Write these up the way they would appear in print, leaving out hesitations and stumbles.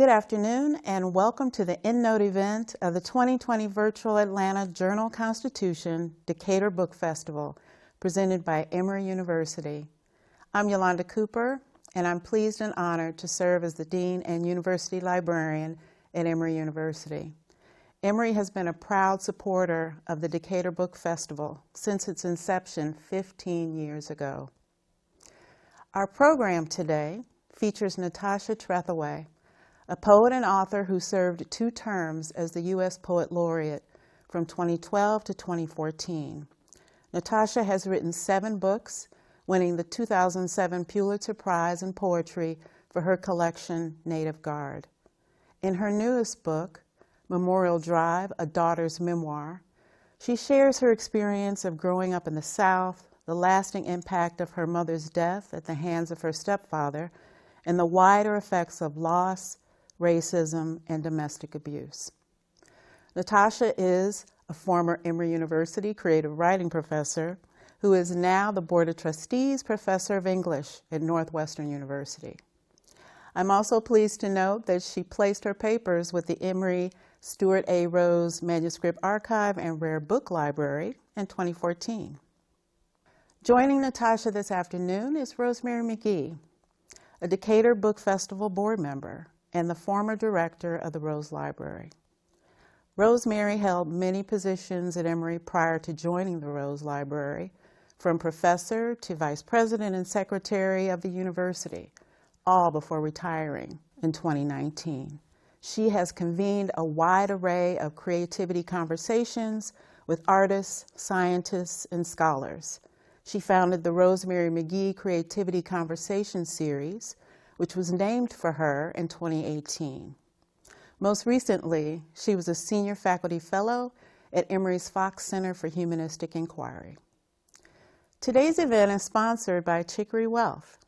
Good afternoon and welcome to the Endnote event of the 2020 Virtual Atlanta Journal-Constitution Decatur Book Festival presented by Emory University. I'm Yolanda Cooper and I'm pleased and honored to serve as the Dean and University Librarian at Emory University. Emory has been a proud supporter of the Decatur Book Festival since its inception 15 years ago. Our program today features Natasha Trethewey, a poet and author who served 2 terms as the U.S. Poet Laureate from 2012 to 2014. Natasha has written 7 books, winning the 2007 Pulitzer Prize in Poetry for her collection, Native Guard. In her newest book, Memorial Drive, A Daughter's Memoir, she shares her experience of growing up in the South, the lasting impact of her mother's death at the hands of her stepfather, and the wider effects of loss, racism, and domestic abuse. Natasha is a former Emory University creative writing professor who is now the Board of Trustees Professor of English at Northwestern University. I'm also pleased to note that she placed her papers with the Emory Stuart A. Rose Manuscript Archive and Rare Book Library in 2014. Joining Natasha this afternoon is Rosemary McGee, a Decatur Book Festival board member and the former director of the Rose Library. Rosemary held many positions at Emory prior to joining the Rose Library, from professor to vice president and secretary of the university, all before retiring in 2019. She has convened a wide array of creativity conversations with artists, scientists, and scholars. She founded the Rosemary McGee Creativity Conversation Series, which was named for her in 2018. Most recently, she was a senior faculty fellow at Emory's Fox Center for Humanistic Inquiry. Today's event is sponsored by Chicory Wealth,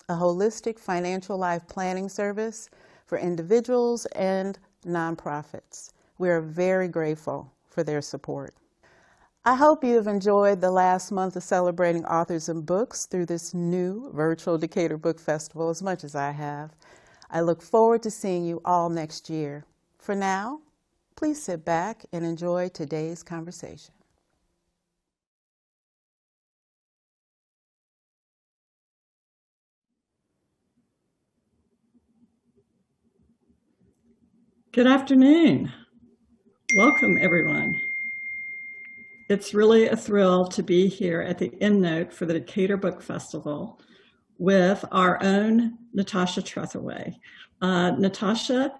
a holistic financial life planning service for individuals and nonprofits. We are very grateful for their support. I hope you have enjoyed the last month of celebrating authors and books through this new virtual Decatur Book Festival as much as I have. I look forward to seeing you all next year. For now, please sit back and enjoy today's conversation. Good afternoon. Welcome, everyone. It's really a thrill to be here at the Endnote for the Decatur Book Festival with our own Natasha Trethewey. Natasha,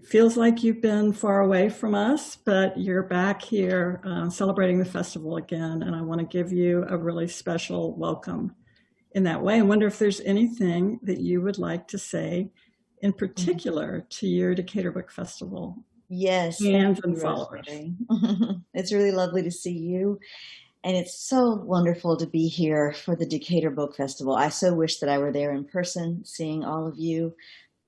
feels like you've been far away from us, but you're back here celebrating the festival again, and I want to give you a really special welcome in that way. I wonder if there's anything that you would like to say in particular to your Decatur Book Festival. Yes, fans and followers. It's really lovely to see you, and it's so wonderful to be here for the Decatur Book Festival. I so wish that I were there in person, seeing all of you,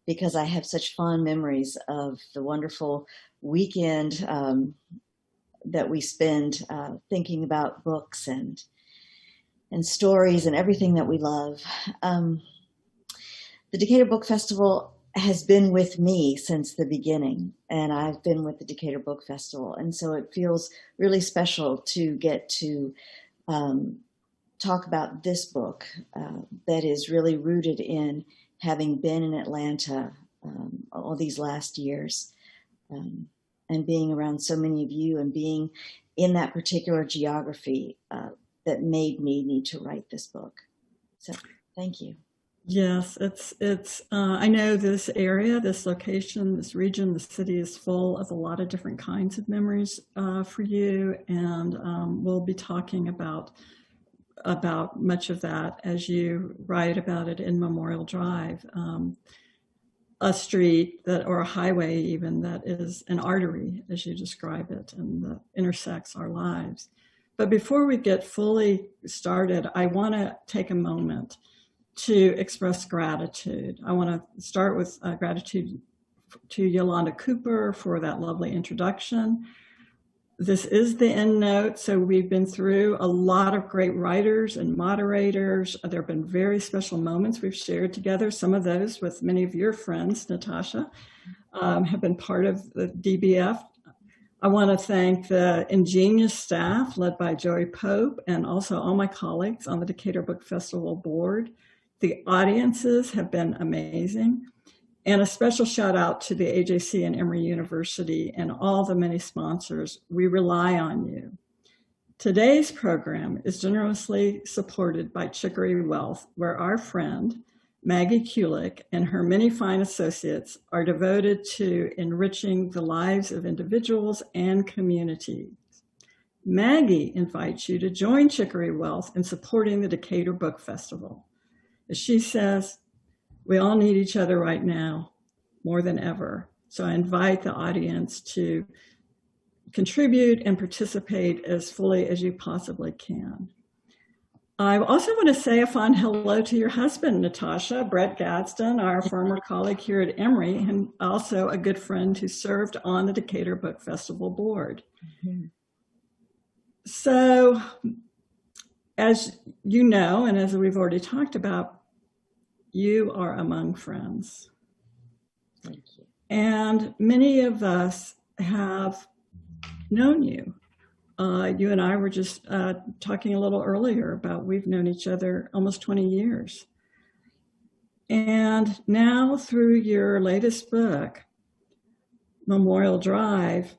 because I have such fond memories of the wonderful weekend that we spend thinking about books and stories and everything that we love. The Decatur Book Festival has been with me since the beginning, and I've been with the Decatur Book Festival, and so it feels really special to get to talk about this book that is really rooted in having been in Atlanta all these last years and being around so many of you and being in that particular geography that made me need to write this book. So thank you. Yes, it's. I know this area, this location, this region, the city is full of a lot of different kinds of memories for you, and we'll be talking about much of that as you write about it in Memorial Drive, a street that, or a highway even, that is an artery, as you describe it, and that intersects our lives. But before we get fully started, I want to take a moment to express gratitude. I want to start with gratitude to Yolanda Cooper for that lovely introduction. This is the Endnote, so we've been through a lot of great writers and moderators. There have been very special moments we've shared together. Some of those with many of your friends, Natasha, have been part of the DBF. I want to thank the ingenious staff led by Joey Pope and also all my colleagues on the Decatur Book Festival board. The audiences have been amazing. And a special shout out to the AJC and Emory University and all the many sponsors. We rely on you. Today's program is generously supported by Chicory Wealth, where our friend, Maggie Kulick, and her many fine associates are devoted to enriching the lives of individuals and communities. Maggie invites you to join Chicory Wealth in supporting the Decatur Book Festival. As she says, we all need each other right now, more than ever. So I invite the audience to contribute and participate as fully as you possibly can. I also want to say a fond hello to your husband, Natasha, Brett Gadsden, our former colleague here at Emory, and also a good friend who served on the Decatur Book Festival board. Mm-hmm. So, as you know, and as we've already talked about, you are among friends. Thank you. And many of us have known you. You and I were just talking a little earlier about we've known each other almost 20 years. And now through your latest book, Memorial Drive,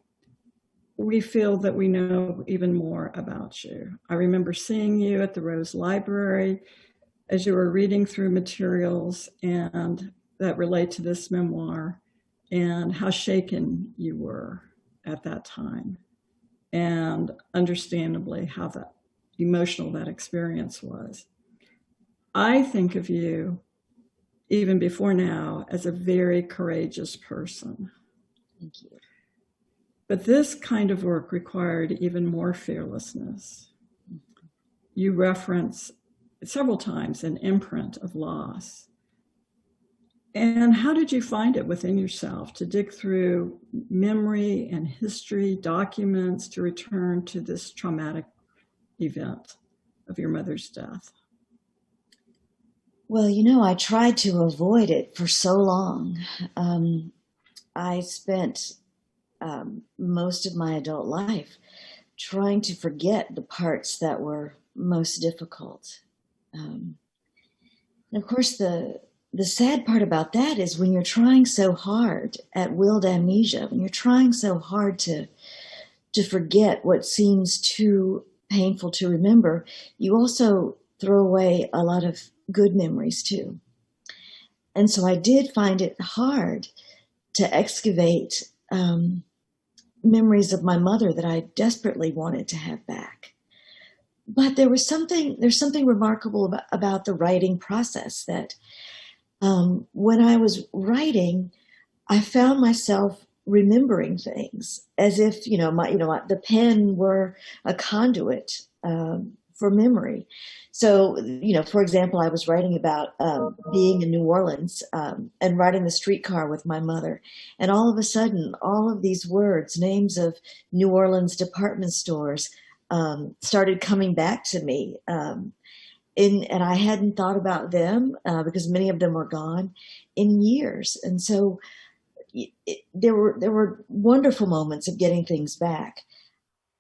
we feel that we know even more about you. I remember seeing you at the Rose Library as you were reading through materials and that relate to this memoir, and how shaken you were at that time, and understandably how emotional that experience was. I think of you, even before now, as a very courageous person. Thank you. But this kind of work required even more fearlessness. You reference several times an imprint of loss. And how did you find it within yourself to dig through memory and history documents to return to this traumatic event of your mother's death? Well, I tried to avoid it for so long. I spent most of my adult life trying to forget the parts that were most difficult. And of course, the sad part about that is when you're trying so hard at willed amnesia, when you're trying so hard to forget what seems too painful to remember, you also throw away a lot of good memories too. And so I did find it hard to excavate memories of my mother that I desperately wanted to have back. But there's something remarkable about the writing process that when I was writing, I found myself remembering things as if, the pen were a conduit for memory. So, for example, I was writing about being in New Orleans and riding the streetcar with my mother. And all of a sudden, all of these words, names of New Orleans department stores, started coming back to me. And I hadn't thought about them because many of them were gone in years. And so there were wonderful moments of getting things back.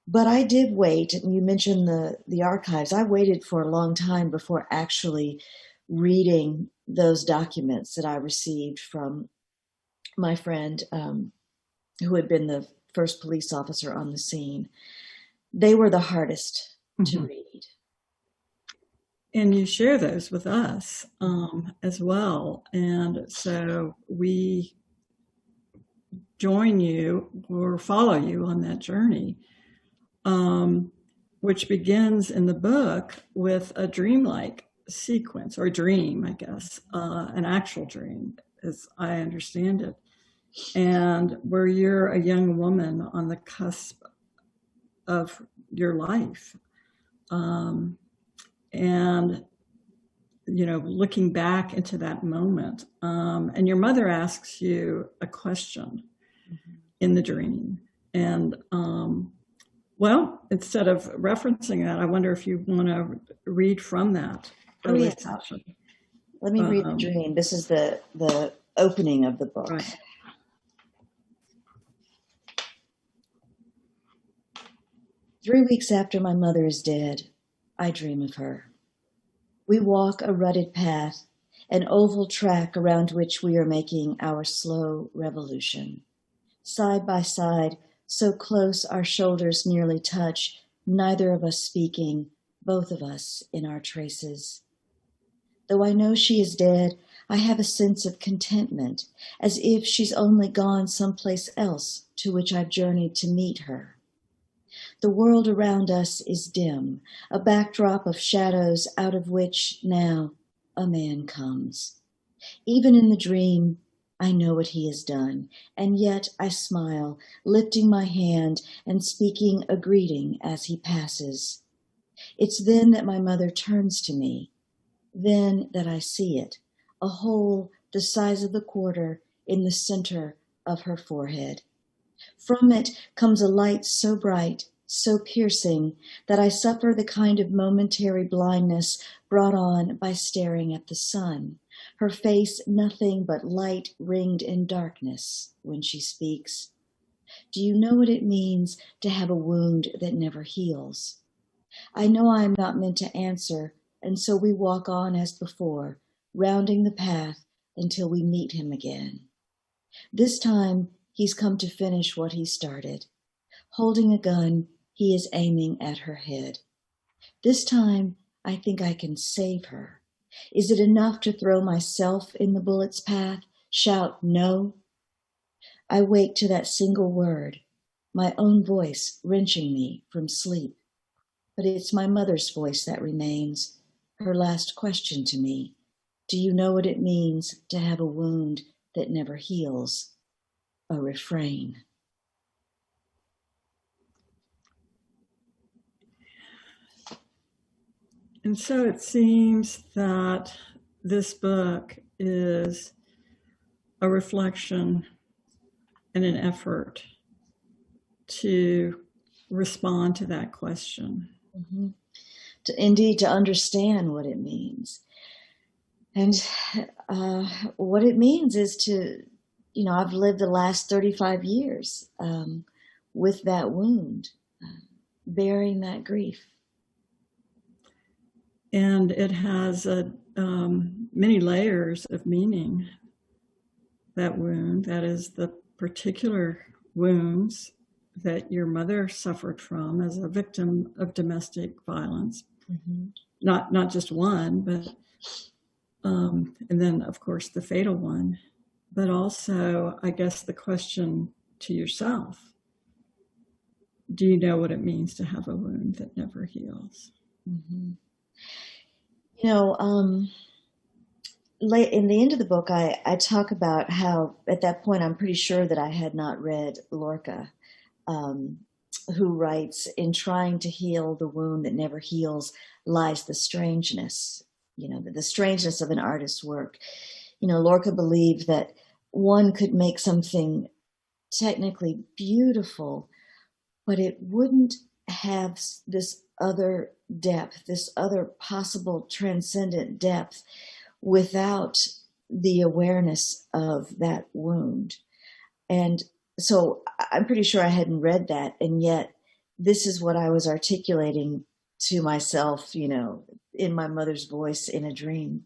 But I did wait, and you mentioned the archives. I waited for a long time before actually reading those documents that I received from my friend who had been the first police officer on the scene. They were the hardest to read. And you share those with us as well. And so we join you or follow you on that journey, which begins in the book with a dreamlike sequence, or dream, I guess, an actual dream, as I understand it, and where you're a young woman on the cusp of your life. And, looking back into that moment, and your mother asks you a question in the dream. And Well, instead of referencing that, I wonder if you want to read from that Oh, early yes. session. Let me read the dream. This is the opening of the book. Right. "3 weeks after my mother is dead, I dream of her. We walk a rutted path, an oval track around which we are making our slow revolution. Side by side, so close our shoulders nearly touch, neither of us speaking, both of us in our traces. Though I know she is dead, I have a sense of contentment, as if she's only gone someplace else to which I've journeyed to meet her. The world around us is dim, a backdrop of shadows out of which now a man comes. Even in the dream, I know what he has done, and yet I smile, lifting my hand and speaking a greeting as he passes. It's then that my mother turns to me, then that I see it, a hole the size of the quarter in the center of her forehead. From it comes a light so bright, so piercing, that I suffer the kind of momentary blindness brought on by staring at the sun, her face nothing but light ringed in darkness when she speaks. Do you know what it means to have a wound that never heals? I know I am not meant to answer, and so we walk on as before, rounding the path until we meet him again. This time, he's come to finish what he started. Holding a gun, he is aiming at her head. This time, I think I can save her. Is it enough to throw myself in the bullet's path, shout no? I wake to that single word, my own voice wrenching me from sleep. But it's my mother's voice that remains, her last question to me. Do you know what it means to have a wound that never heals? A refrain. And so it seems that this book is a reflection and an effort to respond to that question. Mm-hmm. Indeed, to understand what it means. And what it means is to, I've lived the last 35 years with that wound, bearing that grief. And it has many layers of meaning, that wound. That is the particular wounds that your mother suffered from as a victim of domestic violence. Mm-hmm. Not just one, but and then, of course, the fatal one. But also, I guess, the question to yourself, do you know what it means to have a wound that never heals? Mm-hmm. In the end of the book, I talk about how, at that point, I'm pretty sure that I had not read Lorca, who writes, "In trying to heal the wound that never heals lies the strangeness, the strangeness of an artist's work." Lorca believed that one could make something technically beautiful, but it wouldn't have this other depth, this other possible transcendent depth without the awareness of that wound. And so I'm pretty sure I hadn't read that, and yet this is what I was articulating to myself, in my mother's voice in a dream.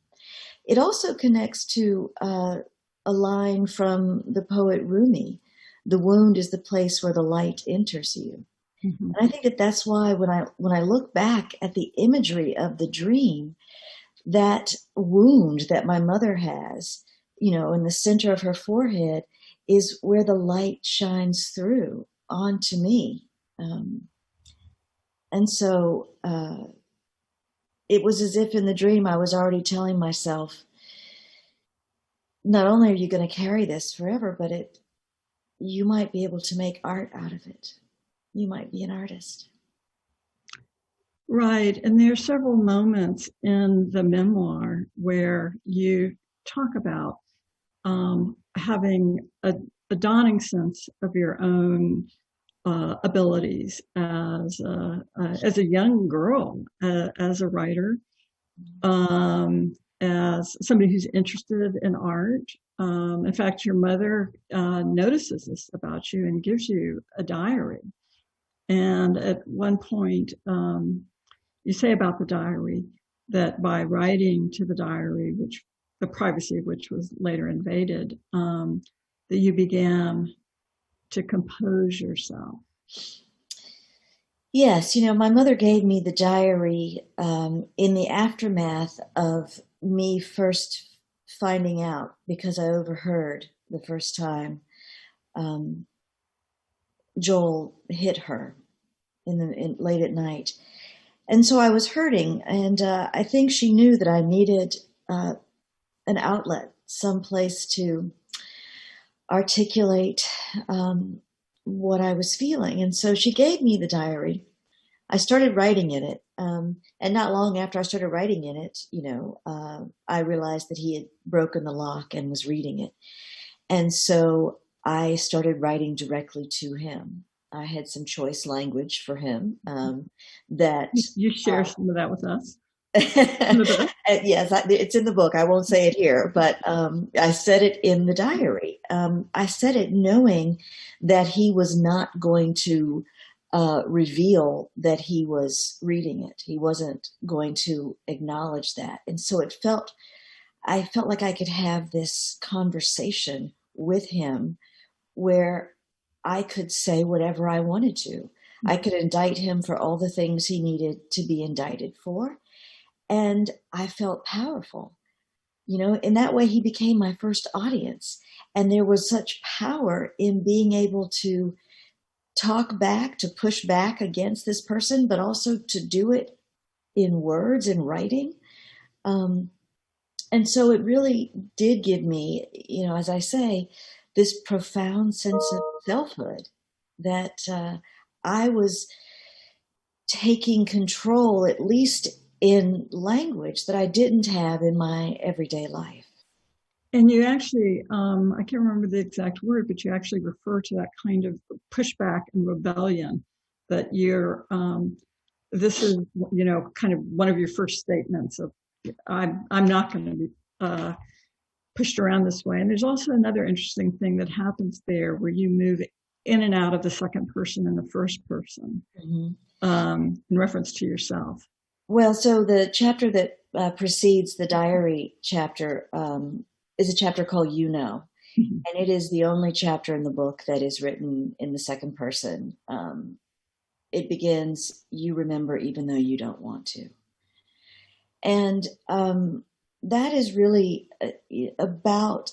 It also connects to a line from the poet Rumi: "The wound is the place where the light enters you." Mm-hmm. And I think that's why when I look back at the imagery of the dream, that wound that my mother has, in the center of her forehead, is where the light shines through onto me. And so it was as if in the dream I was already telling myself, not only are you going to carry this forever, but you might be able to make art out of it. You might be an artist. Right. And there are several moments in the memoir where you talk about having a dawning sense of your own abilities as a young girl, as a writer, as somebody who's interested in art. In fact, your mother notices this about you and gives you a diary. And at one point, you say about the diary that by writing to the diary, which the privacy of which was later invaded, that you began to compose yourself. Yes, my mother gave me the diary in the aftermath of me first finding out, because I overheard the first time Joel hit her late at night. And so I was hurting, and I think she knew that I needed an outlet, someplace to articulate what I was feeling. And so she gave me the diary. I started writing in it. And not long after I started writing in it, I realized that he had broken the lock and was reading it. And so I started writing directly to him. I had some choice language for him that you share some of that with us. Yes, it's in the book. I won't say it here, but I said it in the diary. I said it knowing that he was not going to reveal that he was reading it. He wasn't going to acknowledge that. And so I felt like I could have this conversation with him where I could say whatever I wanted to. I could indict him for all the things he needed to be indicted for. And I felt powerful. In that way, he became my first audience. And there was such power in being able to talk back, to push back against this person, but also to do it in words and writing. And so it really did give me, as I say, this profound sense of selfhood, that I was taking control, at least in language that I didn't have in my everyday life. And you actually, I can't remember the exact word, but you actually refer to that kind of pushback and rebellion that you're, this is, kind of one of your first statements of, I'm not going to be pushed around this way. And there's also another interesting thing that happens there where you move in and out of the second person and the first person, in reference to yourself. Well, so the chapter that precedes the diary chapter is a chapter called And it is the only chapter in the book that is written in the second person. It begins, "You remember even though you don't want to." And that is really about,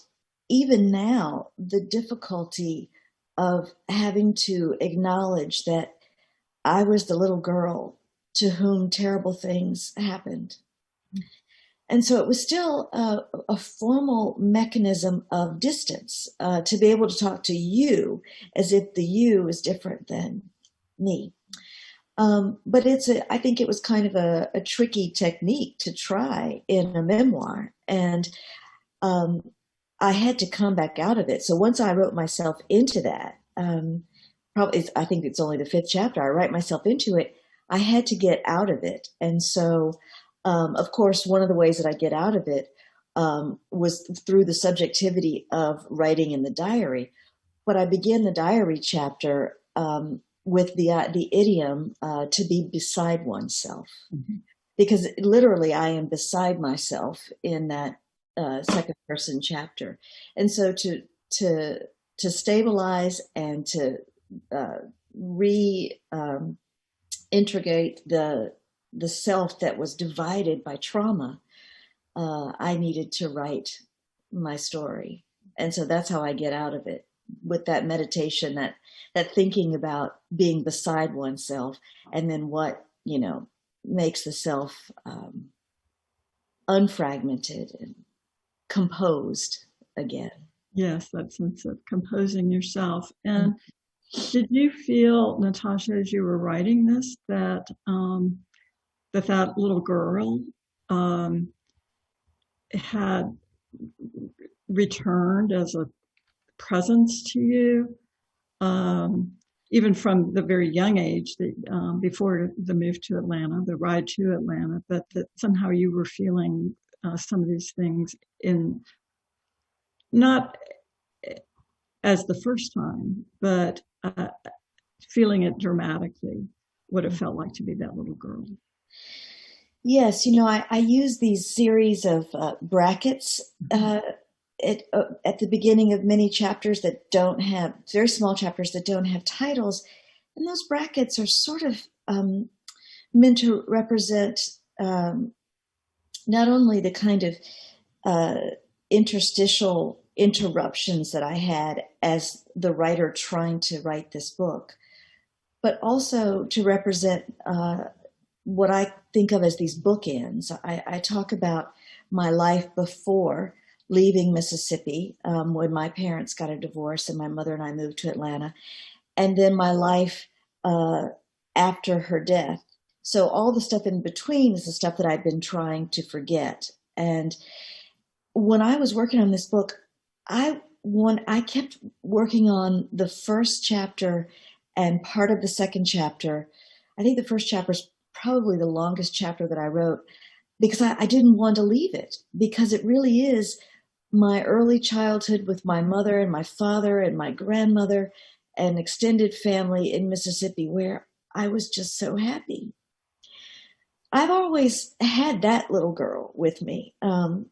even now, the difficulty of having to acknowledge that I was the little girl to whom terrible things happened. And so it was still a formal mechanism of distance to be able to talk to you as if the you is different than me. But I think it was kind of a tricky technique to try in a memoir. And I had to come back out of it. So once I wrote myself into that, I think it's only the 5th chapter, I write myself into it, I had to get out of it. And so, of course, one of the ways that I get out of it was through the subjectivity of writing in the diary. But I begin the diary chapter with the idiom to be beside oneself. Because literally I am beside myself in that second person chapter. And so to stabilize and to reintegrate the self that was divided by trauma, I needed to write my story. And so that's how I get out of it, with that meditation, that thinking about being beside oneself, and then what, makes the self unfragmented and composed again. Yes, that sense of composing yourself. And did you feel, Natasha, as you were writing this, that that little girl had returned as a presence to you? even from the very young age that before the move to Atlanta, the ride to Atlanta, but that somehow you were feeling some of these things in not as the first time, but feeling it dramatically, what it felt like to be that little girl. Yes, I use these series of brackets at the beginning of many chapters that don't have, very small chapters that don't have titles. And those brackets are sort of meant to represent not only the kind of interstitial interruptions that I had as the writer trying to write this book, but also to represent what I think of as these bookends. I talk about my life before leaving Mississippi, when my parents got a divorce and my mother and I moved to Atlanta, and then my life after her death. So all the stuff in between is the stuff that I've been trying to forget. And when I was working on this book, I kept working on the first chapter and part of the second chapter. I think the first chapter is probably the longest chapter that I wrote, because I didn't want to leave it, because it really is my early childhood with my mother and my father and my grandmother and extended family in Mississippi, where I was just so happy. I've always had that little girl with me. The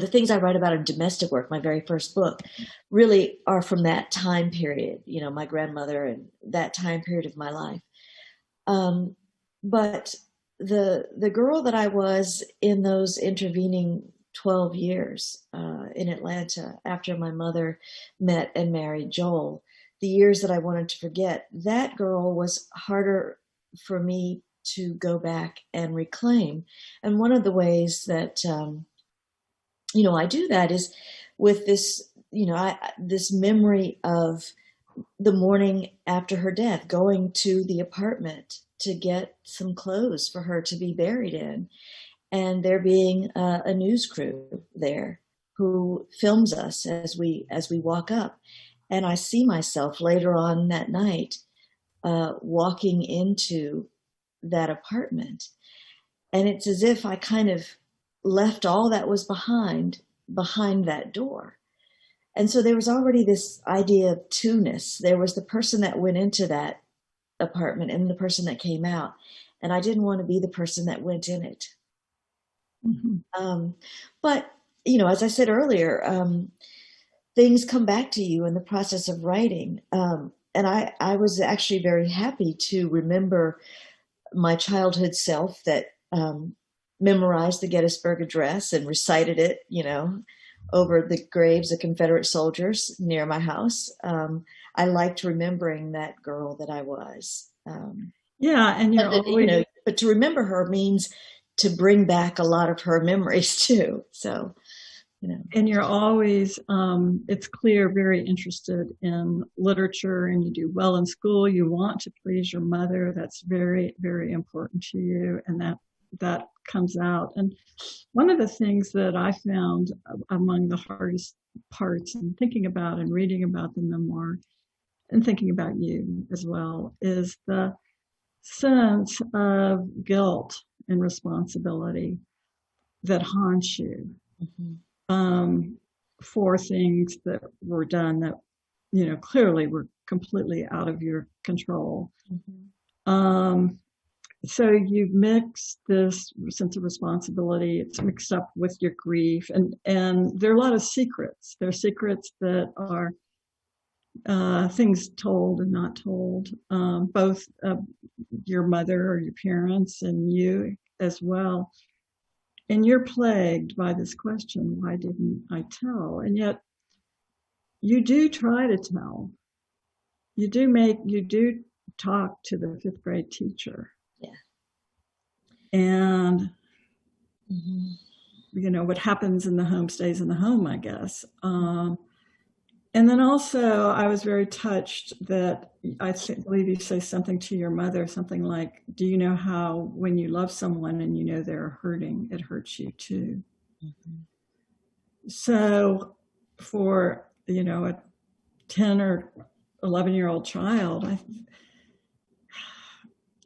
things I write about in domestic work, my very first book, really are from that time period, my grandmother and that time period of my life. But the girl that I was in those intervening 12 years in Atlanta after my mother met and married Joel, the years that I wanted to forget, that girl was harder for me to go back and reclaim. And one of the ways that, I do that is with this, this memory of the morning after her death, going to the apartment to get some clothes for her to be buried in, and there being a news crew there who films us as we walk up. And I see myself later on that night walking into that apartment, and it's as if I kind of left all that was behind that door. And so there was already this idea of two-ness. There was the person that went into that apartment and the person that came out. And I didn't want to be the person that went in it. Mm-hmm. But, as I said earlier, things come back to you in the process of writing. And I was actually very happy to remember my childhood self that memorized the Gettysburg Address and recited it, over the graves of Confederate soldiers near my house. I liked remembering that girl that I was. And you're always, but to remember her means to bring back a lot of her memories too. So, and you're always, it's clear, very interested in literature, and you do well in school. You want to please your mother. That's very, very important to you. And that comes out. And one of the things that I found among the hardest parts in thinking about and reading about the memoir and thinking about you as well is the sense of guilt and responsibility that haunts you for things that were done that, clearly were completely out of your control. So you've mixed this sense of responsibility, it's mixed up with your grief, and there are a lot of secrets. There are secrets that are things told and not told, both your mother or your parents and you as well. And you're plagued by this question, why didn't I tell? And yet you do try to tell. You do talk to the fifth grade teacher. Yeah. And, what happens in the home stays in the home, I guess. And then also, I was very touched that I believe you say something to your mother, something like, do you know how when you love someone and you know they're hurting, it hurts you too? So for, a 10 or 11-year-old child,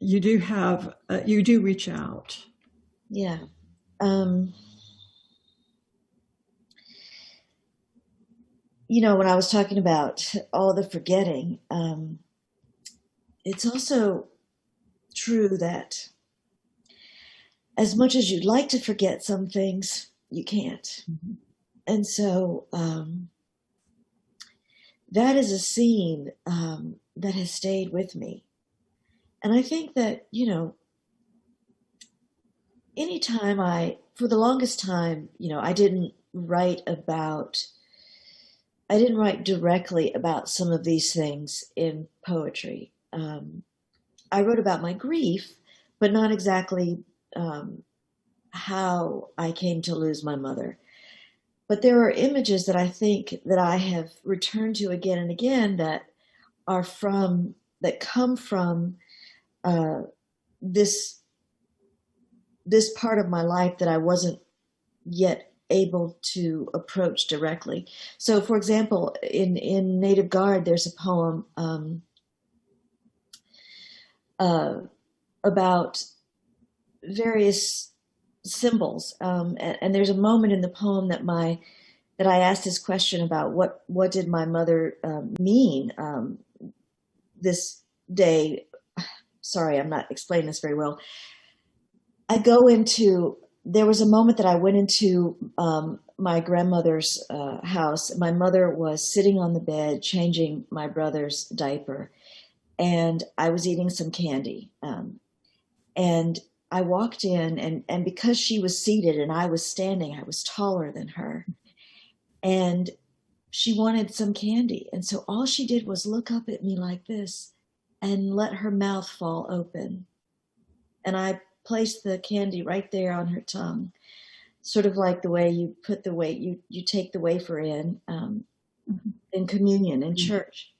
you do reach out. Yeah. When I was talking about all the forgetting, it's also true that as much as you'd like to forget some things, you can't. Mm-hmm. And so that is a scene that has stayed with me. And I think that, anytime for the longest time, I didn't write directly about some of these things in poetry. I wrote about my grief, but not exactly how I came to lose my mother. But there are images that I think that I have returned to again and again that come from this part of my life that I wasn't yet able to approach directly. So, for example, in Native Guard, there's a poem about various symbols, and there's a moment in the poem that I asked this question about what did my mother mean this day. Sorry, I'm not explaining this very well. There was a moment that I went into my grandmother's house. My mother was sitting on the bed changing my brother's diaper, and I was eating some candy. And I walked in, and because she was seated and I was standing, I was taller than her. And she wanted some candy. And so all she did was look up at me like this and let her mouth fall open. And I placed the candy right there on her tongue, sort of like the way you put you take the wafer in communion in church.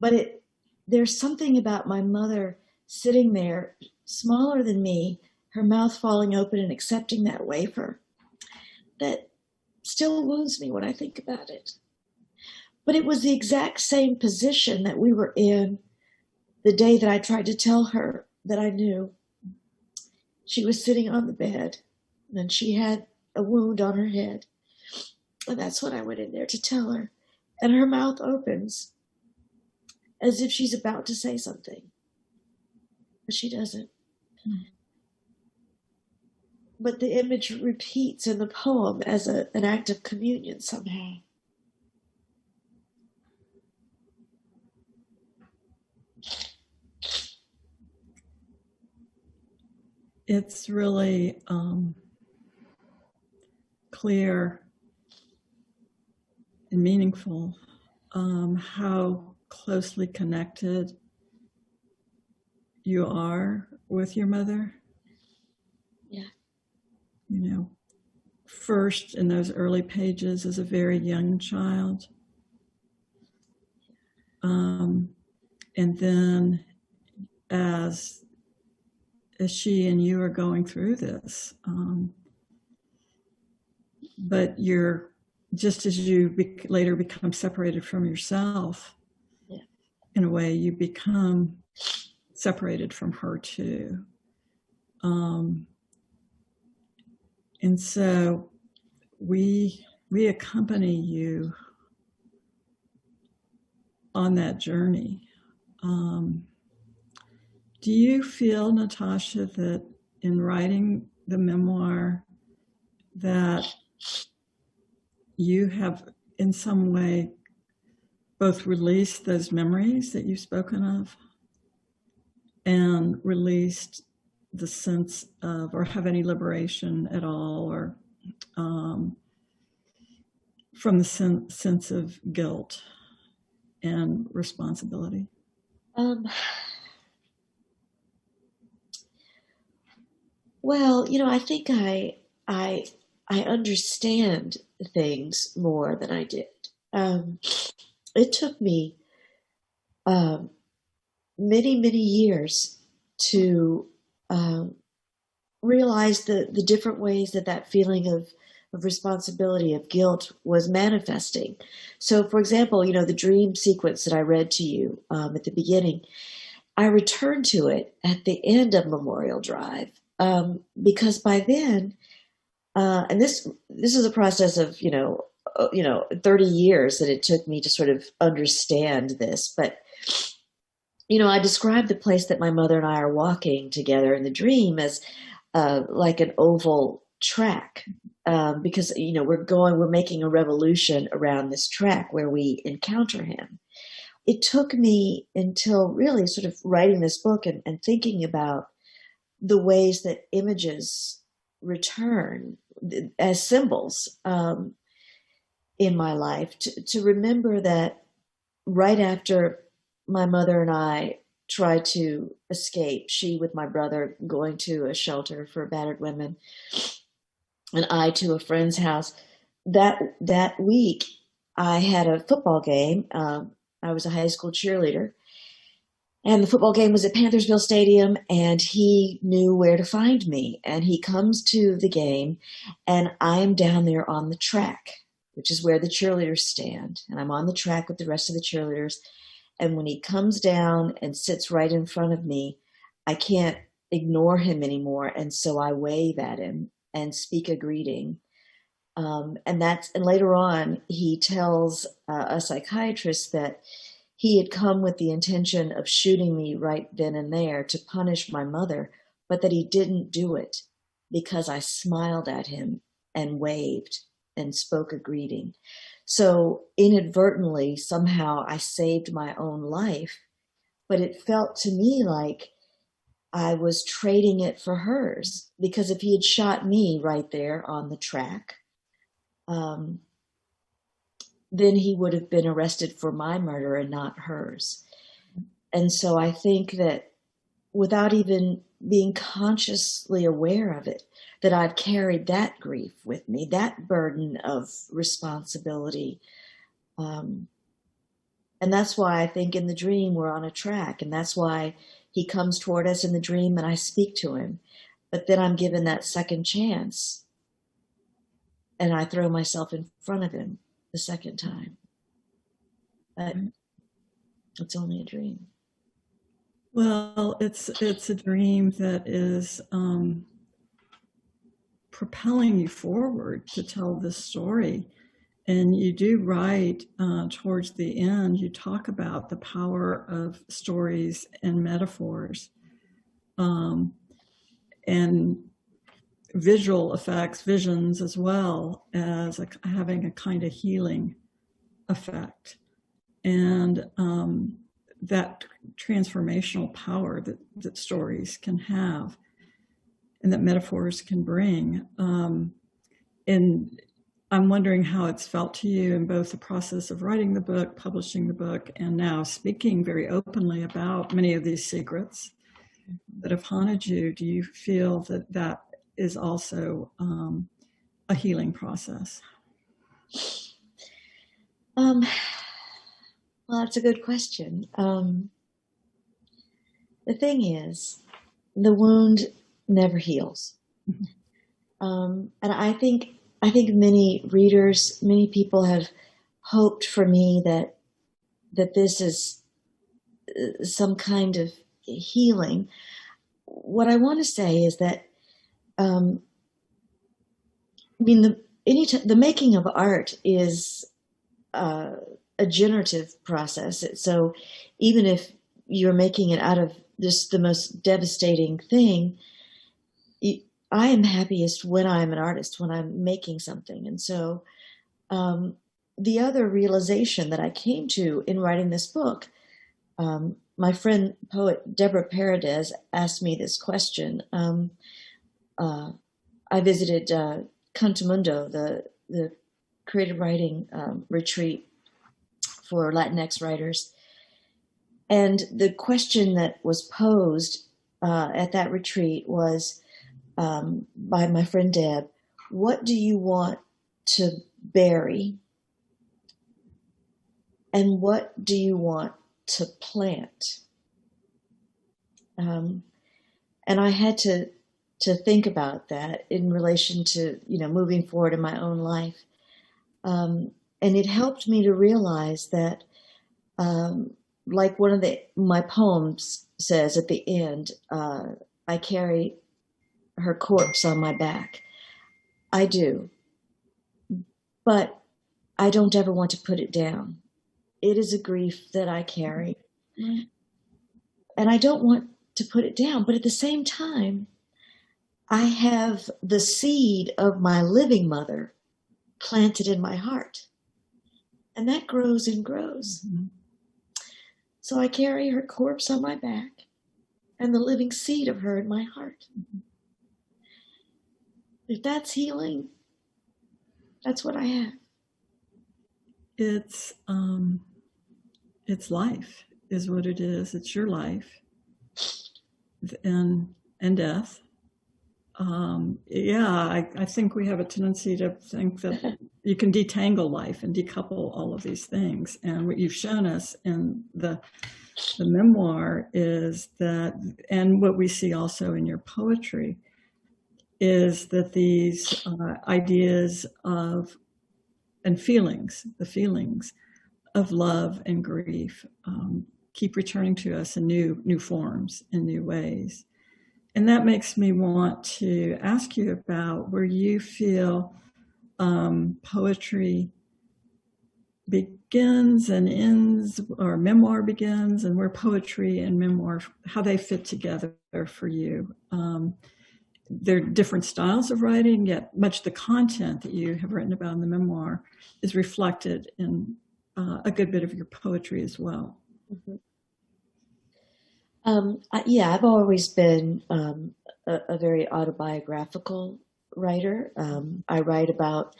But there's something about my mother sitting there, smaller than me, her mouth falling open and accepting that wafer, that still wounds me when I think about it. But it was the exact same position that we were in the day that I tried to tell her that I knew. She was sitting on the bed, and she had a wound on her head. And that's when I went in there to tell her. And her mouth opens as if she's about to say something. But she doesn't. But the image repeats in the poem as an act of communion somehow. It's really clear and meaningful how closely connected you are with your mother. Yeah. First in those early pages as a very young child. And then as she and you are going through this. But just as you later become separated from yourself, yeah. In a way, you become separated from her too. And so we accompany you on that journey. Do you feel, Natasha, that in writing the memoir that you have in some way both released those memories that you've spoken of and released the sense of, or have any liberation at all, or from the sense of guilt and responsibility? Well, I think I understand things more than I did. It took me many, many years to realize the different ways that feeling of responsibility, of guilt was manifesting. So, for example, the dream sequence that I read to you at the beginning, I returned to it at the end of Memorial Drive because by then, and this is a process of 30 years that it took me to sort of understand this, but I described the place that my mother and I are walking together in the dream as like an oval track because we're making a revolution around this track where we encounter him. It took me until really sort of writing this book and thinking about the ways that images return as symbols in my life to remember that right after my mother and I tried to escape, she with my brother going to a shelter for battered women, and I to a friend's house. That week, I had a football game. I was a high school cheerleader, and the football game was at Panthersville Stadium, and he knew where to find me. And he comes to the game, and I am down there on the track, which is where the cheerleaders stand. And I'm on the track with the rest of the cheerleaders. And when he comes down and sits right in front of me, I can't ignore him anymore. And so I wave at him and speak a greeting. And later on, he tells a psychiatrist that he had come with the intention of shooting me right then and there to punish my mother, but that he didn't do it because I smiled at him and waved and spoke a greeting. So inadvertently, somehow I saved my own life, but it felt to me like I was trading it for hers, because if he had shot me right there on the track, then he would have been arrested for my murder and not hers. And so I think that without even being consciously aware of it, that I've carried that grief with me, that burden of responsibility. And that's why I think in the dream we're on a track, and that's why he comes toward us in the dream and I speak to him. But then I'm given that second chance and I throw myself in front of him the second time. But it's only a dream. Well, it's a dream that is propelling you forward to tell this story. And you do write towards the end, you talk about the power of stories and metaphors and visual effects, visions, as well as having a kind of healing effect. And that transformational power that stories can have and that metaphors can bring. And I'm wondering how it's felt to you in both the process of writing the book, publishing the book, and now speaking very openly about many of these secrets that have haunted you. Do you feel that that is also a healing process? Well, that's a good question. The thing is, the wound never heals. And I think many readers, many people have hoped for me that this is some kind of healing. What I want to say is that, the making of art is a generative process. So even if you're making it out of just the most devastating thing, I am happiest when I'm an artist, when I'm making something. And so the other realization that I came to in writing this book, my friend, poet Deborah Paradis asked me this question. I visited Cantamundo, the creative writing retreat for Latinx writers. And the question that was posed at that retreat was by my friend Deb, what do you want to bury? And what do you want to plant? And I had to to think about that in relation to, moving forward in my own life. And it helped me to realize that, like one of my poems says at the end, I carry her corpse on my back. I do. But I don't ever want to put it down. It is a grief that I carry. And I don't want to put it down. But at the same time, I have the seed of my living mother planted in my heart. And that grows and grows. Mm-hmm. So I carry her corpse on my back and the living seed of her in my heart. Mm-hmm. If that's healing, that's what I have. It's life is what it is. It's your life and death. I think we have a tendency to think that you can detangle life and decouple all of these things. And what you've shown us in the memoir is that, and what we see also in your poetry, is that these ideas of, and feelings, the feelings of love and grief keep returning to us in new forms, in new ways. And that makes me want to ask you about where you feel poetry begins and ends, or memoir begins, and where poetry and memoir, how they fit together for you. They're different styles of writing, yet much the content that you have written about in the memoir is reflected in a good bit of your poetry as well. Mm-hmm. I've always been a very autobiographical writer. I write about,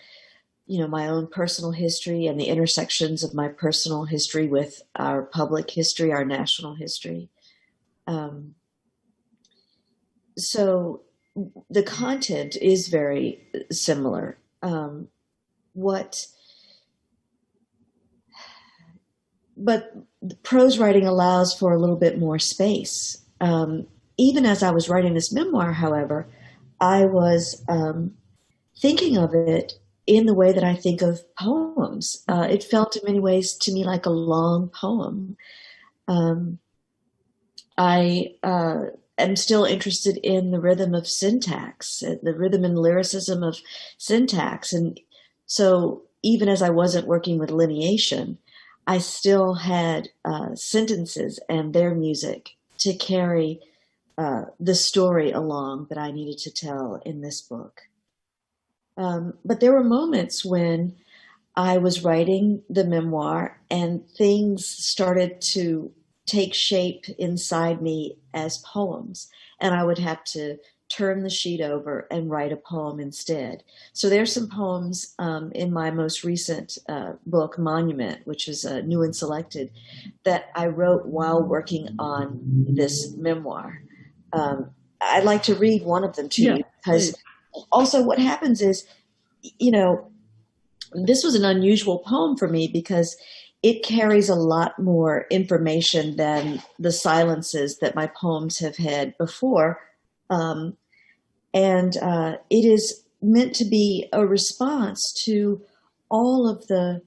my own personal history and the intersections of my personal history with our public history, our national history. So the content is very similar. But prose writing allows for a little bit more space. Even as I was writing this memoir, however, I was thinking of it in the way that I think of poems. It felt in many ways to me like a long poem. I am still interested in the rhythm of syntax, the rhythm and lyricism of syntax. And so even as I wasn't working with lineation, I still had sentences and their music to carry the story along that I needed to tell in this book. But there were moments when I was writing the memoir and things started to take shape inside me as poems, and I would have to turn the sheet over and write a poem instead. So there's some poems in my most recent book, Monument, which is new and selected, that I wrote while working on this memoir. I'd like to read one of them to you, because also what happens is, this was an unusual poem for me because it carries a lot more information than the silences that my poems have had before. And it is meant to be a response to all of the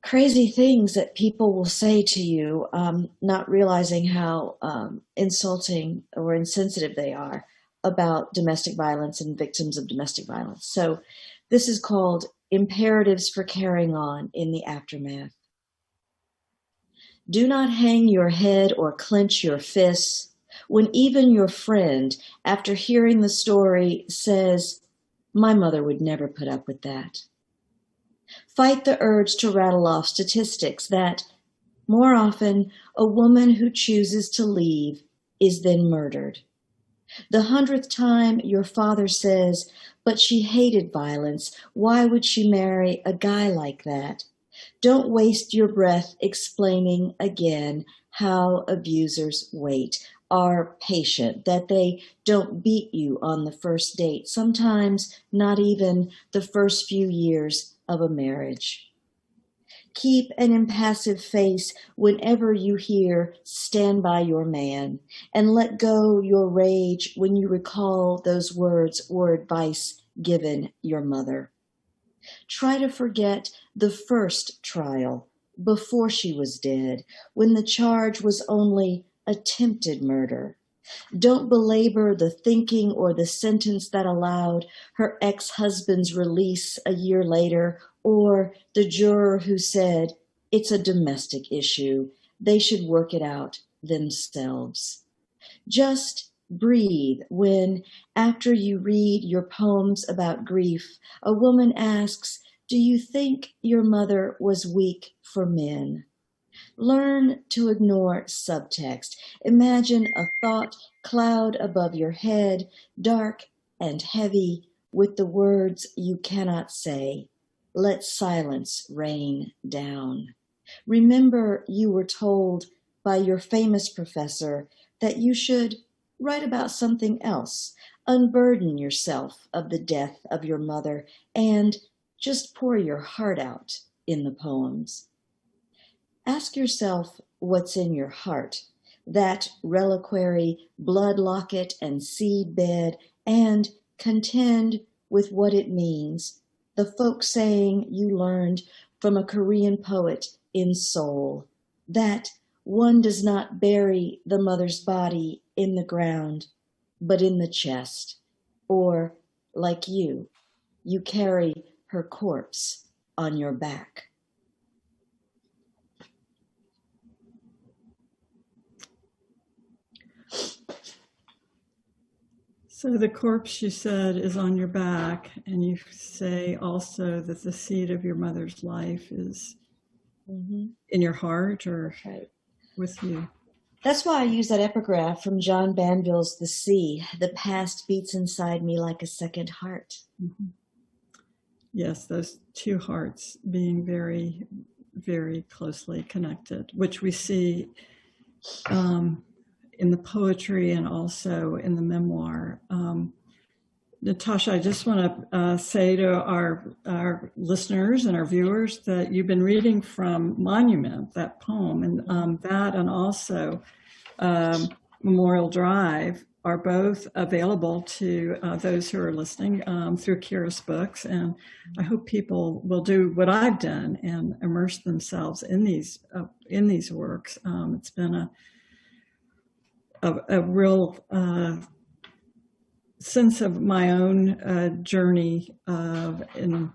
crazy things that people will say to you, not realizing how insulting or insensitive they are about domestic violence and victims of domestic violence. So this is called Imperatives for Carrying On in the Aftermath. Do not hang your head or clench your fists when even your friend, after hearing the story, says, "My mother would never put up with that." Fight the urge to rattle off statistics that, more often, a woman who chooses to leave is then murdered. The 100th time your father says, "But she hated violence. Why would she marry a guy like that?" Don't waste your breath explaining again how abusers wait, are patient, that they don't beat you on the first date, sometimes not even the first few years of a marriage. Keep an impassive face whenever you hear "Stand by your man," and let go your rage when you recall those words or advice given your mother. Try to forget the first trial before she was dead, when the charge was only attempted murder. Don't belabor the thinking or the sentence that allowed her ex-husband's release a year later, or the juror who said, "It's a domestic issue. They should work it out themselves." Just breathe when, after you read your poems about grief, a woman asks, "Do you think your mother was weak for men?" Learn to ignore subtext. Imagine a thought cloud above your head, dark and heavy, with the words you cannot say. Let silence rain down. Remember you were told by your famous professor that you should write about something else. Unburden yourself of the death of your mother and just pour your heart out in the poems. Ask yourself what's in your heart, that reliquary blood locket and seed bed, and contend with what it means, the folk saying you learned from a Korean poet in Seoul, that one does not bury the mother's body in the ground, but in the chest, or, like you carry her corpse on your back. So the corpse, you said, is on your back, and you say also that the seed of your mother's life is in your heart or with you. That's why I use that epigraph from John Banville's The Sea. The past beats inside me like a second heart. Mm-hmm. Yes, those two hearts being very, very closely connected, which we see in the poetry and also in the memoir. Natasha, I just want to say to our listeners and our viewers that you've been reading from Monument, that poem, and that and also Memorial Drive are both available to those who are listening through Kira's books. And I hope people will do what I've done and immerse themselves in these works. It's been a real sense of my own journey in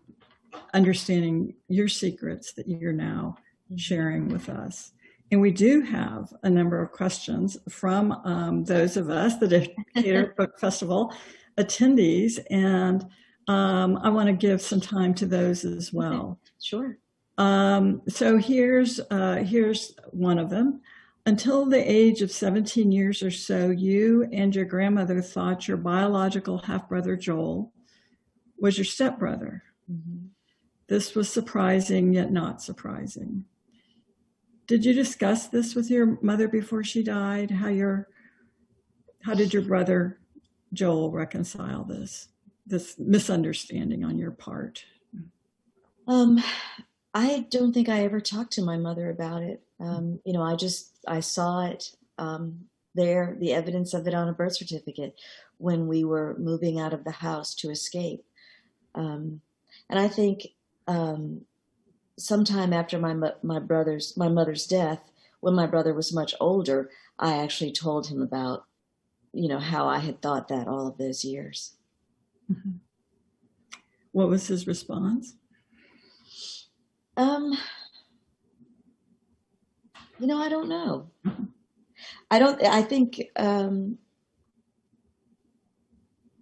understanding your secrets that you're now sharing with us. And we do have a number of questions from those of us, the Decatur Book Festival attendees, and I want to give some time to those as well. Sure. So here's one of them. Until the age of 17 years or so, you and your grandmother thought your biological half-brother Joel was your stepbrother. Mm-hmm. This was surprising, yet not surprising. Did you discuss this with your mother before she died? How did your brother Joel reconcile this misunderstanding on your part? I don't think I ever talked to my mother about it. I saw it there, the evidence of it on a birth certificate when we were moving out of the house to escape. And I think sometime after my mother's death, when my brother was much older, I actually told him about, how I had thought that all of those years. Mm-hmm. What was his response? I don't know. I think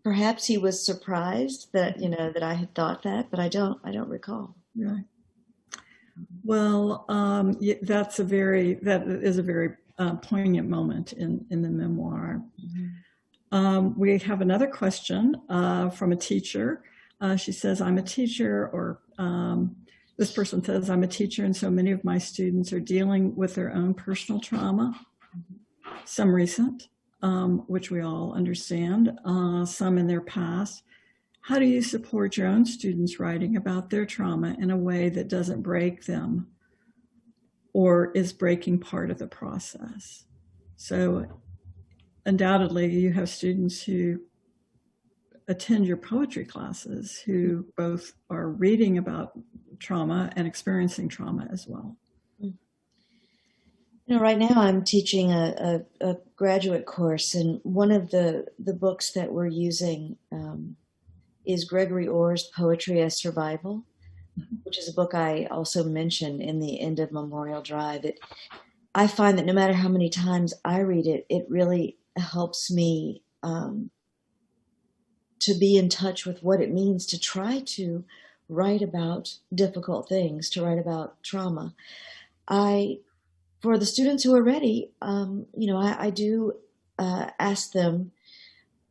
perhaps he was surprised that, that I had thought that, but I don't recall. Right. Well, that is a very poignant moment in the memoir. Mm-hmm. We have another question from a teacher. She says, I'm a teacher, or this person says, I'm a teacher, and so many of my students are dealing with their own personal trauma, some recent, which we all understand, some in their past. How do you support your own students writing about their trauma in a way that doesn't break them or is breaking part of the process. So undoubtedly you have students who attend your poetry classes who both are reading about trauma and experiencing trauma as well. You know, right now I'm teaching a graduate course, and one of the books that we're using is Gregory Orr's Poetry as Survival, which is a book I also mention in the end of Memorial Drive. I find that no matter how many times I read it, it really helps me to be in touch with what it means to try to write about difficult things, to write about trauma. For the students who are ready, I do ask them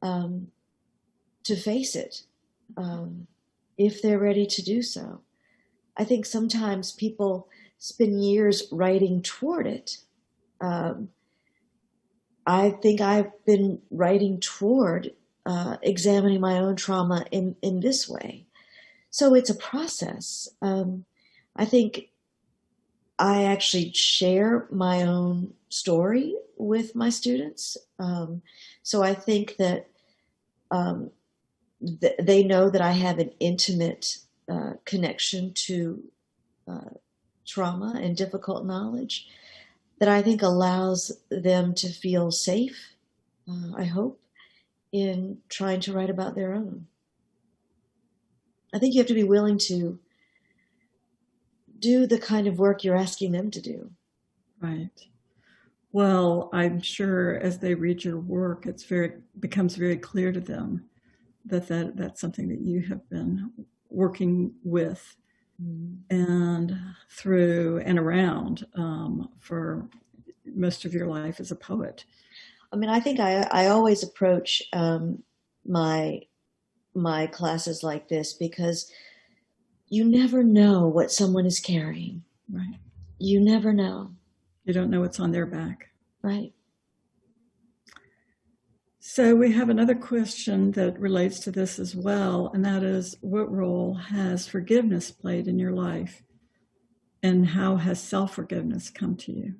to face it if they're ready to do so. I think sometimes people spend years writing toward it. I think I've been writing toward examining my own trauma in this way. So it's a process. I think I actually share my own story with my students. So I think that they know that I have an intimate connection to trauma and difficult knowledge that I think allows them to feel safe, I hope, in trying to write about their own. I think you have to be willing to do the kind of work you're asking them to do. Right. Well, I'm sure as they read your work, becomes very clear to them that's something that you have been working with and through and around for most of your life as a poet. I mean, I think I always approach my classes like this because you never know what someone is carrying. Right. You never know. You don't know what's on their back. Right. So we have another question that relates to this as well, and that is, what role has forgiveness played in your life, and how has self-forgiveness come to you?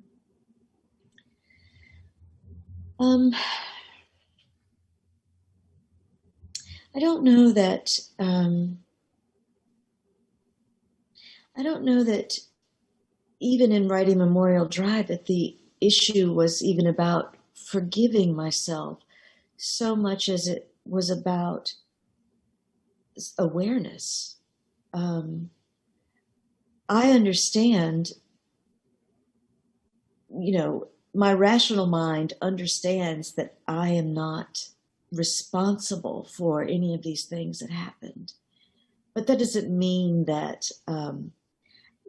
I don't know that even in writing Memorial Drive that the issue was even about forgiving myself so much as it was about awareness. I understand, my rational mind understands that I am not responsible for any of these things that happened. But that doesn't mean that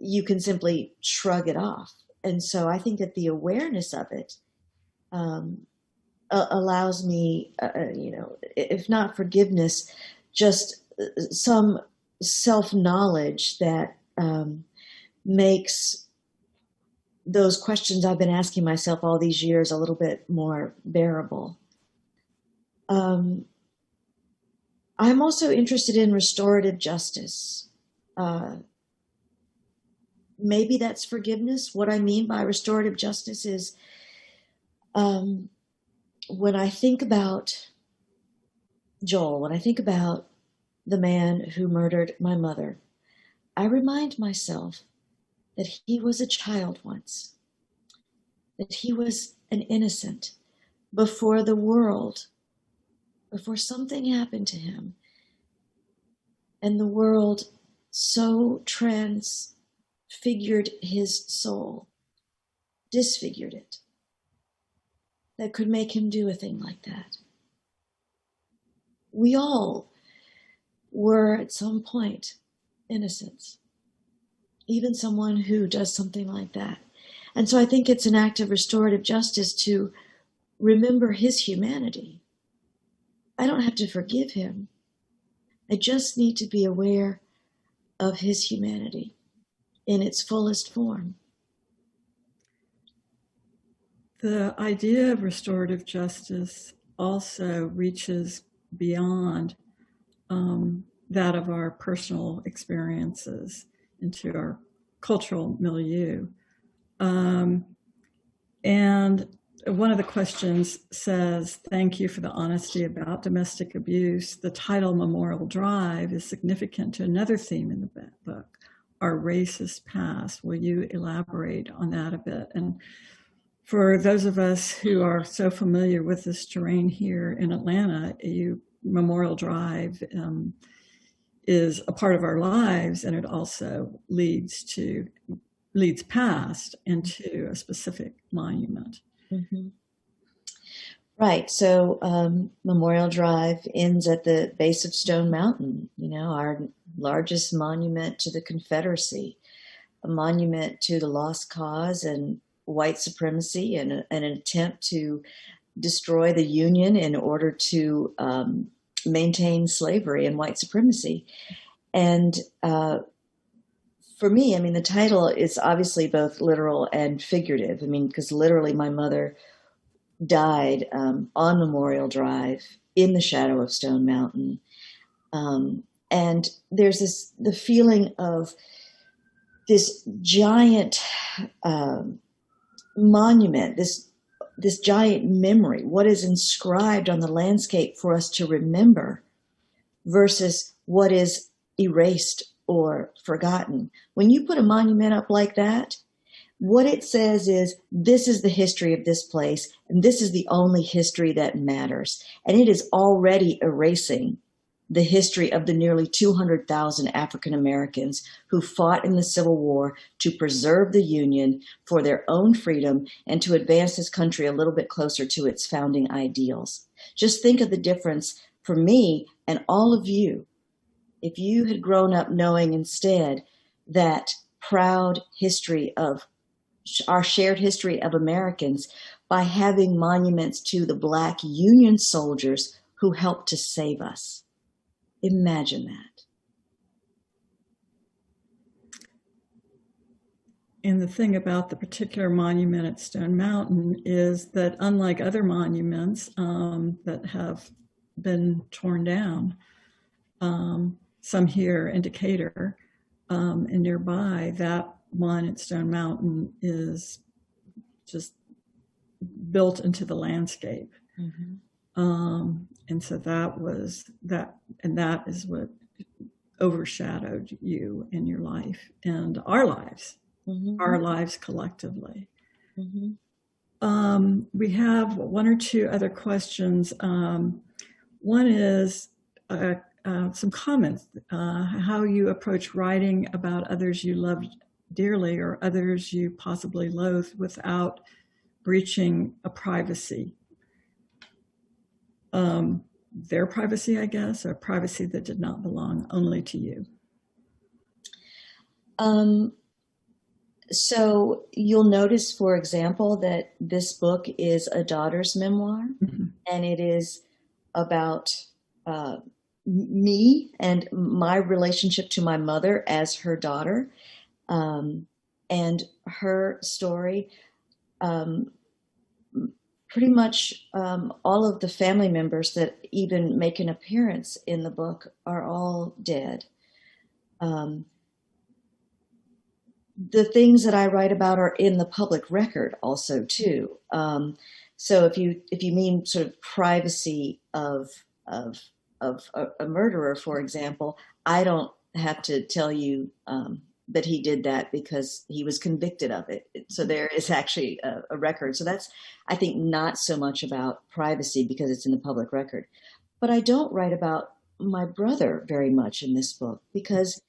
you can simply shrug it off. And so I think that the awareness of it allows me, if not forgiveness, just some self-knowledge that makes those questions I've been asking myself all these years a little bit more bearable. I'm also interested in restorative justice. Maybe that's forgiveness. What I mean by restorative justice is when I think about Joel, when I think about the man who murdered my mother, I remind myself that he was a child once, that he was an innocent before the world, before something happened to him, and the world so transfigured his soul, disfigured it, that could make him do a thing like that. We all were at some point innocents, even someone who does something like that. And so I think it's an act of restorative justice to remember his humanity. I don't have to forgive him. I just need to be aware of his humanity in its fullest form. The idea of restorative justice also reaches beyond that of our personal experiences into our cultural milieu. And one of the questions says, thank you for the honesty about domestic abuse. The title Memorial Drive is significant to another theme in the book, our racist past. Will you elaborate on that a bit? And for those of us who are so familiar with this terrain here in Atlanta, Memorial Drive is a part of our lives, and it also leads past into a specific monument. Mm-hmm. Right. So Memorial Drive ends at the base of Stone Mountain, our largest monument to the Confederacy, a monument to the lost cause and white supremacy, and an attempt to destroy the Union in order to maintain slavery and white supremacy. And for me, the title is obviously both literal and figurative. Because literally my mother died on Memorial Drive in the shadow of Stone Mountain. And there's the feeling of this giant monument, this giant memory, what is inscribed on the landscape for us to remember versus what is erased or forgotten. When you put a monument up like that, what it says is, this is the history of this place, and this is the only history that matters. And it is already erasing the history of the nearly 200,000 African Americans who fought in the Civil War to preserve the Union for their own freedom and to advance this country a little bit closer to its founding ideals. Just think of the difference for me and all of you if you had grown up knowing instead that proud history of our shared history of Americans by having monuments to the Black Union soldiers who helped to save us. Imagine that. And the thing about the particular monument at Stone Mountain is that unlike other monuments that have been torn down, some here in Decatur and nearby, that one at Stone Mountain is just built into the landscape. Mm-hmm. And so that is what overshadowed you in your life and our lives, mm-hmm. our lives collectively. Mm-hmm. We have one or two other questions. One is some comments, how you approach writing about others you love dearly or others you possibly loathe without breaching a privacy. Their privacy, I guess, or privacy that did not belong only to you. So you'll notice, for example, that this book is a daughter's memoir, mm-hmm. and it is about me and my relationship to my mother as her daughter, and her story. Pretty much all of the family members that even make an appearance in the book are all dead. The things that I write about are in the public record also too. So if you mean sort of privacy of a murderer, for example, I don't have to tell you that he did that because he was convicted of it. So there is actually a record. So that's, I think, not so much about privacy because it's in the public record. But I don't write about my brother very much in this book because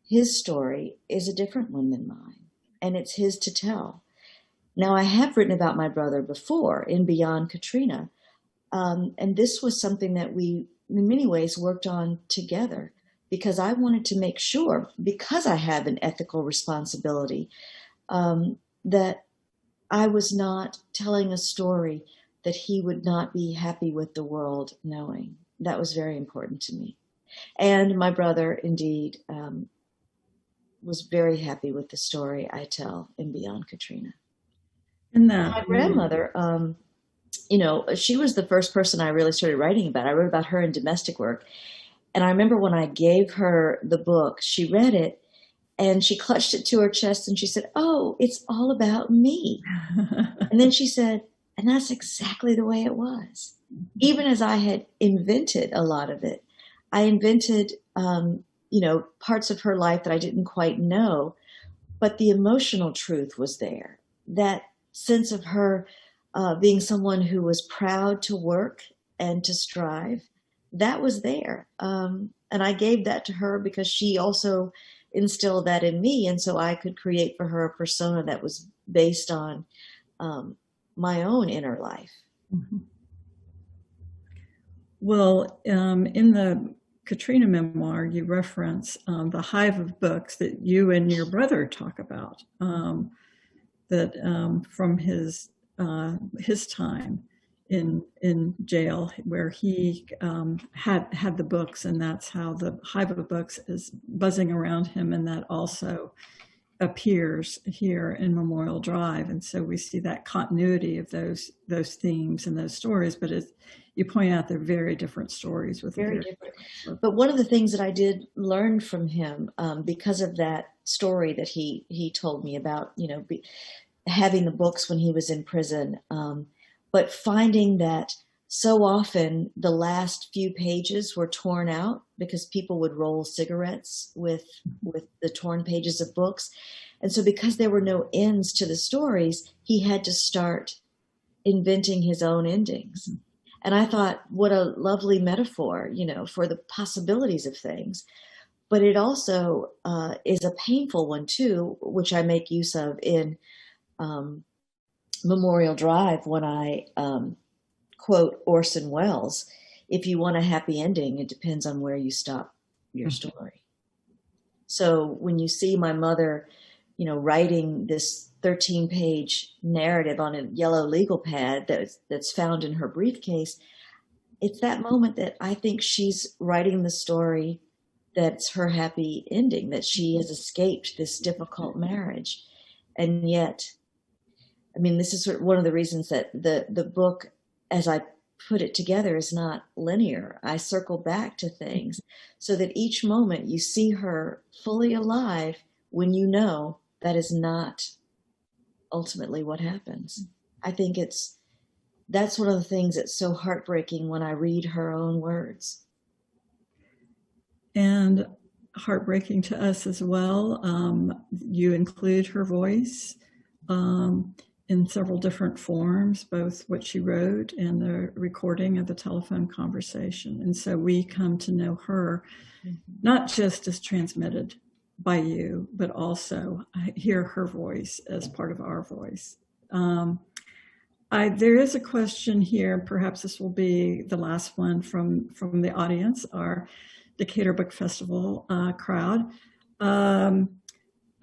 his story is a different one than mine, and it's his to tell. Now, I have written about my brother before in Beyond Katrina, and this was something that we, in many ways, worked on together. Because I wanted to make sure, because I have an ethical responsibility, that I was not telling a story that he would not be happy with the world knowing. That was very important to me. And my brother, indeed, was very happy with the story I tell in Beyond Katrina. And that my grandmother, she was the first person I really started writing about. I wrote about her in domestic work. And I remember when I gave her the book, she read it, And she clutched it to her chest and she said, "Oh, it's all about me." And then she said, and that's exactly the way it was. Even as I had invented a lot of it, I invented, parts of her life that I didn't quite know, but the emotional truth was there. That sense of her being someone who was proud to work and to strive, that was there. And I gave that to her because she also instilled that in me. And so I could create for her a persona that was based on my own inner life. Mm-hmm. Well, in the Katrina memoir, you reference the hive of books that you and your brother talk about, that from his time in jail, where he had the books, and that's how the hive of books is buzzing around him, and that also appears here in Memorial Drive. And so we see that continuity of those themes and those stories, but as you point out, they're very different stories with very different. But one of the things that I did learn from him, because of that story that he told me about, having the books when he was in prison, but finding that so often the last few pages were torn out because people would roll cigarettes with the torn pages of books. And so because there were no ends to the stories, he had to start inventing his own endings. And I thought, what a lovely metaphor, for the possibilities of things. But it also is a painful one too, which I make use of in Memorial Drive when I quote Orson Welles, "If you want a happy ending, it depends on where you stop your story." So when you see my mother, writing this 13-page narrative on a yellow legal pad that's found in her briefcase, it's that moment that I think she's writing the story that's her happy ending, that she has escaped this difficult marriage. And yet, this is sort of one of the reasons that the book, as I put it together, is not linear. I circle back to things so that each moment you see her fully alive when you know that is not ultimately what happens. I think that's one of the things that's so heartbreaking when I read her own words. And heartbreaking to us as well. You include her voice in several different forms, both what she wrote and the recording of the telephone conversation. And so we come to know her not just as transmitted by you, but also hear her voice as part of our voice. There is a question here, perhaps this will be the last one from the audience, our Decatur Book Festival crowd.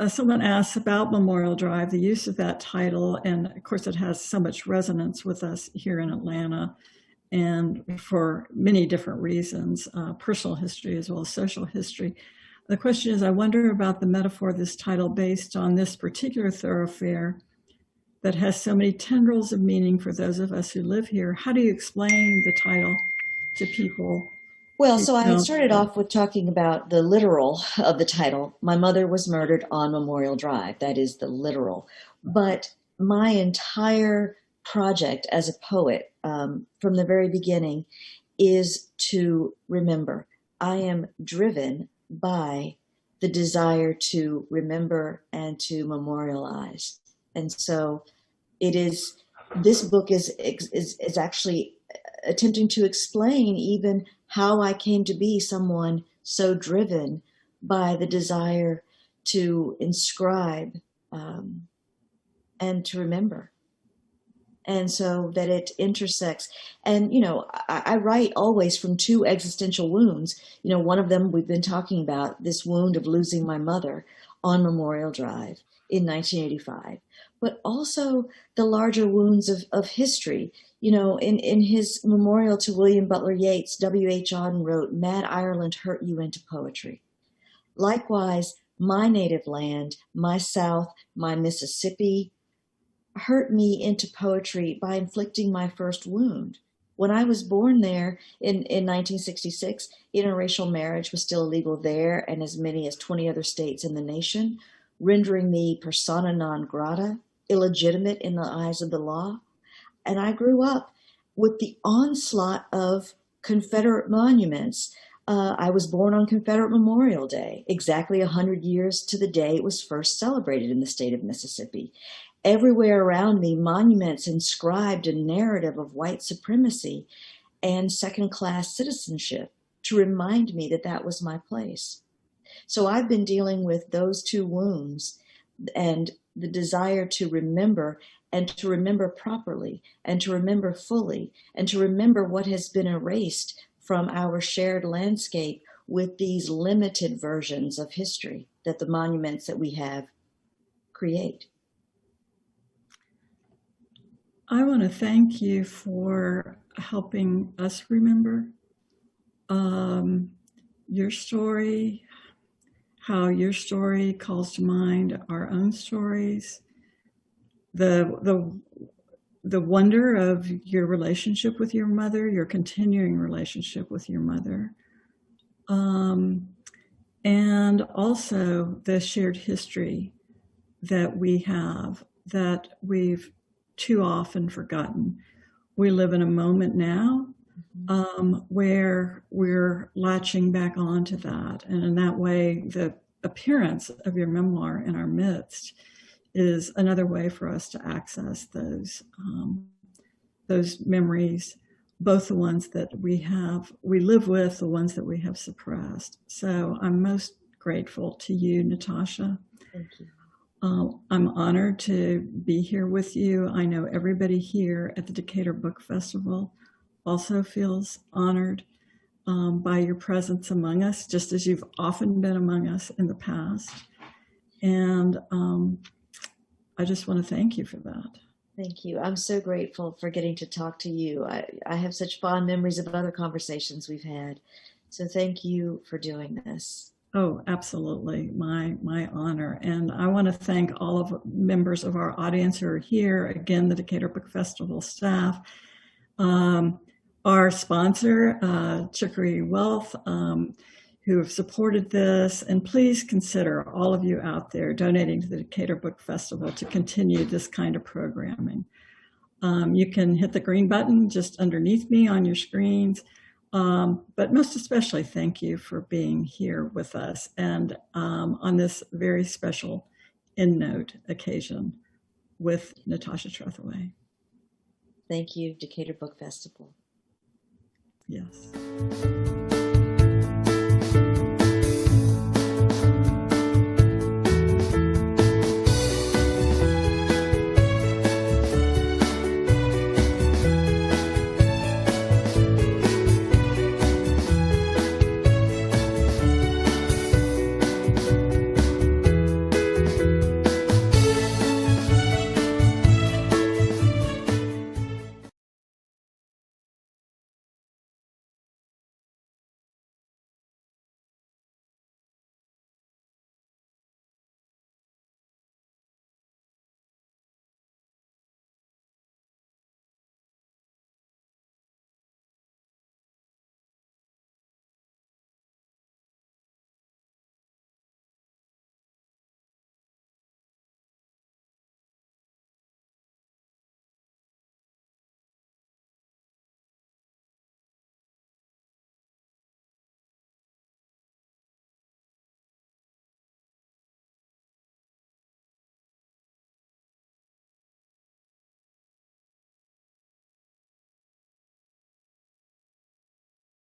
Someone asks about Memorial Drive, the use of that title, and of course it has so much resonance with us here in Atlanta, and for many different reasons, personal history as well as social history. The question is, I wonder about the metaphor of this title based on this particular thoroughfare that has so many tendrils of meaning for those of us who live here. How do you explain the title to people? Well, so I started off with talking about the literal of the title. My mother was murdered on Memorial Drive. That is the literal. But my entire project as a poet, from the very beginning, is to remember. I am driven by the desire to remember and to memorialize. And so this book is actually attempting to explain even how I came to be someone so driven by the desire to inscribe and to remember. And so that it intersects. And, I write always from two existential wounds. One of them we've been talking about, this wound of losing my mother on Memorial Drive in 1985, but also the larger wounds of history. In his memorial to William Butler Yeats, W.H. Auden wrote, "Mad Ireland hurt you into poetry." Likewise, my native land, my South, my Mississippi, hurt me into poetry by inflicting my first wound. When I was born there in 1966, interracial marriage was still illegal there and as many as 20 other states in the nation, rendering me persona non grata, illegitimate in the eyes of the law. And I grew up with the onslaught of Confederate monuments. I was born on Confederate Memorial Day, exactly 100 years to the day it was first celebrated in the state of Mississippi. Everywhere around me, monuments inscribed a narrative of white supremacy and second-class citizenship to remind me that that was my place. So I've been dealing with those two wounds and the desire to remember and to remember properly and to remember fully and to remember what has been erased from our shared landscape with these limited versions of history that the monuments that we have create. I want to thank you for helping us remember your story, how your story calls to mind our own stories, the wonder of your relationship with your mother, your continuing relationship with your mother, and also the shared history that we have that we've too often forgotten. We live in a moment now where we're latching back onto that. And in that way, the appearance of your memoir in our midst is another way for us to access those memories, both the ones that we live with, the ones that we have suppressed. So I'm most grateful to you, Natasha. Thank you. I'm honored to be here with you. I know everybody here at the Decatur Book Festival also feels honored by your presence among us, just as you've often been among us in the past. And I just want to thank you for that. Thank you. I'm so grateful for getting to talk to you. I have such fond memories of other conversations we've had. So thank you for doing this. Oh, absolutely. My honor. And I want to thank all of members of our audience who are here. Again, the Decatur Book Festival staff. Our sponsor, Chicory Wealth, who have supported this. And please consider, all of you out there, donating to the Decatur Book Festival to continue this kind of programming. You can hit the green button just underneath me on your screens. But most especially, thank you for being here with us and on this very special Endnote occasion with Natasha Trethewey. Thank you, Decatur Book Festival. Yes.